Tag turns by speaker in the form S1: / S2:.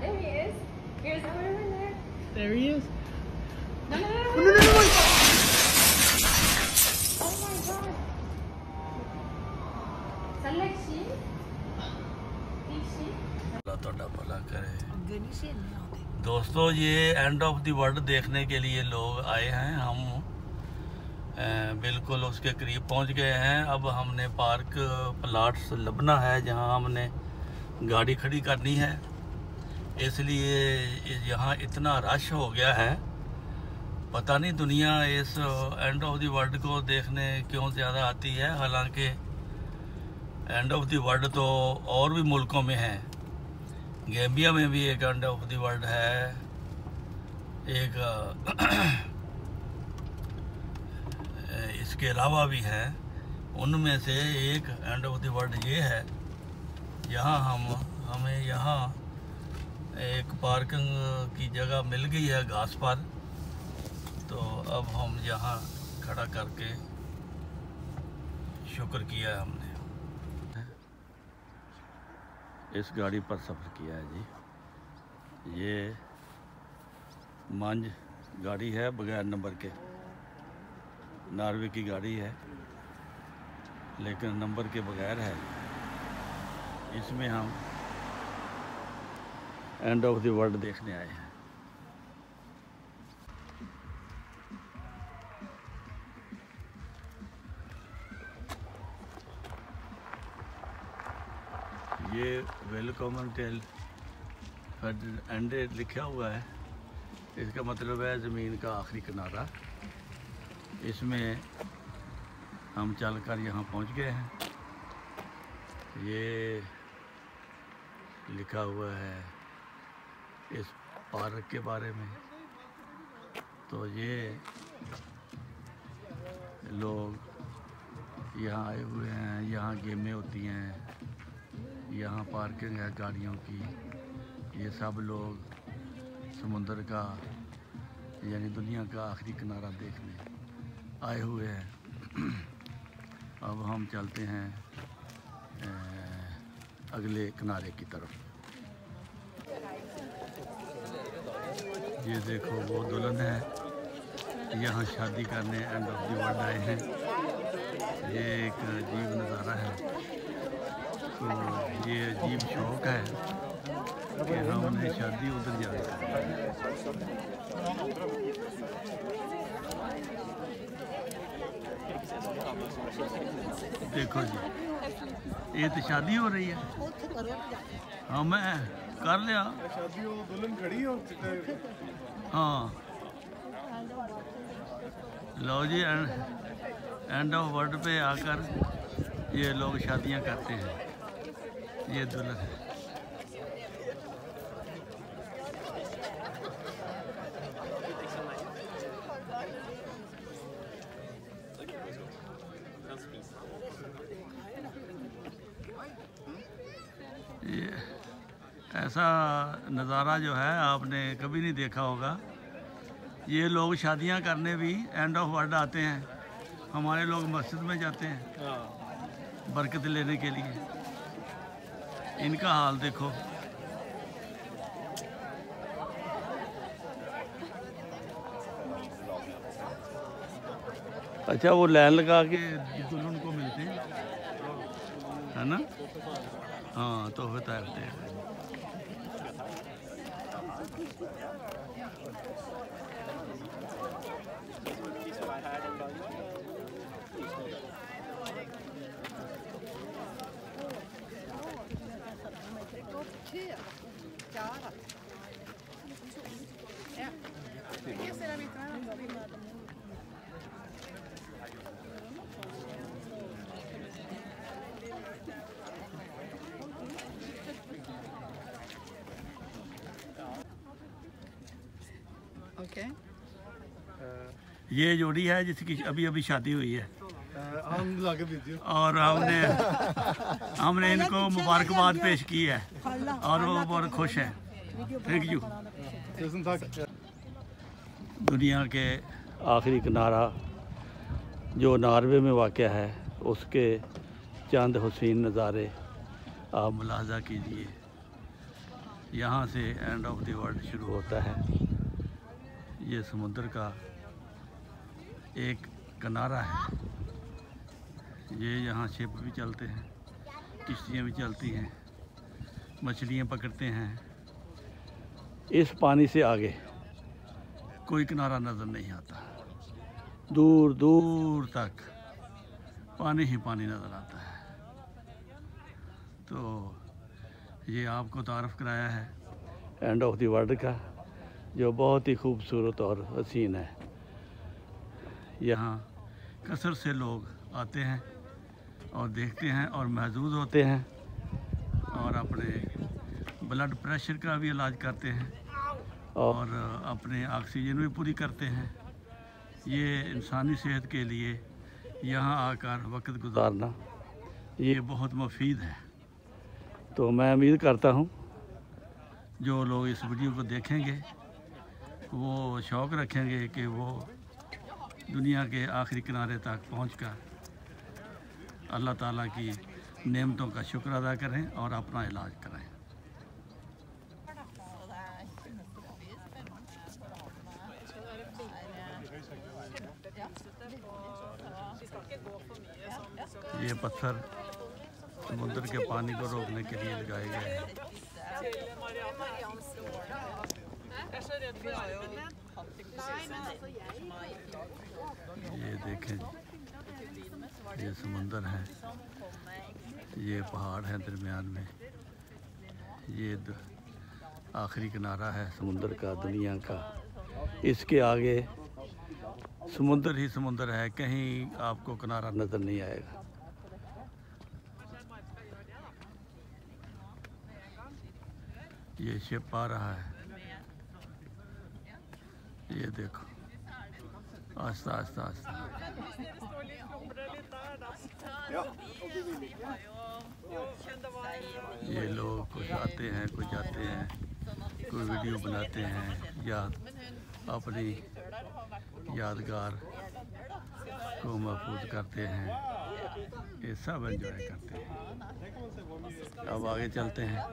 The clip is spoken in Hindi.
S1: There he is. Here's the river there.
S2: There he is.
S1: No. Oh my god. Selection.
S3: भला करे। दोस्तों ये एंड ऑफ द वर्ल्ड देखने के लिए लोग आए हैं। हम बिल्कुल उसके करीब पहुंच गए हैं। अब हमने पार्क प्लाट्स लबना है जहां हमने गाड़ी खड़ी करनी है, इसलिए यहाँ इतना रश हो गया है। पता नहीं दुनिया इस एंड ऑफ द वर्ल्ड को देखने क्यों ज़्यादा आती है, हालांकि एंड ऑफ द वर्ल्ड तो और भी मुल्कों में है। गैम्बिया में भी एक एंड ऑफ द वर्ल्ड है, एक इसके अलावा भी है। उनमें से एक एंड ऑफ द वर्ल्ड ये है। यहाँ हमें यहाँ एक पार्किंग की जगह मिल गई है घास पर, तो अब हम यहाँ खड़ा करके शुक्र किया है हमने। इस गाड़ी पर सफ़र किया है जी। ये मंज गाड़ी है, बगैर नंबर के, नॉर्वे की गाड़ी है लेकिन नंबर के बगैर है। इसमें हम एंड ऑफ द वर्ल्ड देखने आए हैं। ये वेलकम टेल एंड लिखा हुआ है, इसका मतलब है ज़मीन का आखिरी किनारा। इसमें हम चलकर यहाँ पहुँच गए हैं। ये लिखा हुआ है इस पार्क के बारे में। तो ये लोग यहाँ आए हुए हैं, यहाँ गेमें होती हैं, यहाँ पार्किंग है गाड़ियों की। ये सब लोग समुंदर का यानी दुनिया का आखिरी किनारा देखने आए हुए हैं। अब हम चलते हैं अगले किनारे की तरफ। ये देखो वो दुल्हन है, यहाँ शादी करने एंड ऑफ द वर्ल्ड आए हैं। ये एक अजीब नज़ारा है। तो ये अजीब शौक है कि हमने शादी उधर जाए। देखो जी, ये तो शादी हो रही है। हाँ मैं कर लिया शादी, हो दुल्हन खड़ी हो। हाँ लो जी, एंड ऑफ वर्ल्ड पे आकर ये लोग शादियां करते हैं। ये दुल्हन है। ये ऐसा नज़ारा जो है आपने कभी नहीं देखा होगा। ये लोग शादियां करने भी एंड ऑफ वर्ल्ड आते हैं। हमारे लोग मस्जिद में जाते हैं बरकत लेने के लिए। इनका हाल देखो। अच्छा वो लाइन लगा के दुल्हन को मिलते हैं, है ना? हाँ तो बताते हैं। ये जोड़ी है जिसकी अभी अभी शादी हुई है और हमने इनको मुबारकबाद पेश की है और वो बहुत खुश हैं। Thank you. दुनिया के आखिरी किनारा जो नॉर्वे में वाक़या है उसके चंद हुसीन नज़ारे आप मुलाहजा कीजिए। यहाँ से एंड ऑफ द वर्ल्ड शुरू होता है। ये समुद्र का एक किनारा है। ये यहाँ शिप भी चलते हैं, किश्तियाँ भी चलती हैं, मछलियाँ पकड़ते हैं। इस पानी से आगे कोई किनारा नज़र नहीं आता, दूर दूर तक पानी ही पानी नज़र आता है। तो ये आपको तारफ़ कराया है एंड ऑफ द वर्ल्ड का, जो बहुत ही खूबसूरत और हसीन है। यहाँ कसरत से लोग आते हैं और देखते हैं और महजूज होते हैं और अपने ब्लड प्रेशर का भी इलाज करते हैं और अपने ऑक्सीजन भी पूरी करते हैं। ये इंसानी सेहत के लिए यहाँ आकर वक्त गुजारना ये बहुत मुफीद है। तो मैं उम्मीद करता हूँ जो लोग इस वीडियो को देखेंगे वो शौक़ रखेंगे कि वो दुनिया के आखिरी किनारे तक पहुंचकर अल्लाह ताला की नेमतों का शुक्र अदा करें और अपना इलाज कराएं। ये पत्थर समुद्र के पानी को रोकने के लिए लगाए गए हैं। ये देखें, ये समुंदर है, ये पहाड़ है दरमियान में, ये आखिरी किनारा है समुंदर का, दुनिया का। इसके आगे समुंदर ही समुंदर है, कहीं आपको किनारा नज़र नहीं आएगा। ये शिप आ रहा है, ये देखो आस्ता आस्ता आस्ता। ये लोग कुछ आते हैं, कुछ जाते हैं, कोई वीडियो बनाते हैं या अपनी यादगार को महफूज करते हैं। ये सब एंजॉय करते हैं। अब आगे चलते हैं।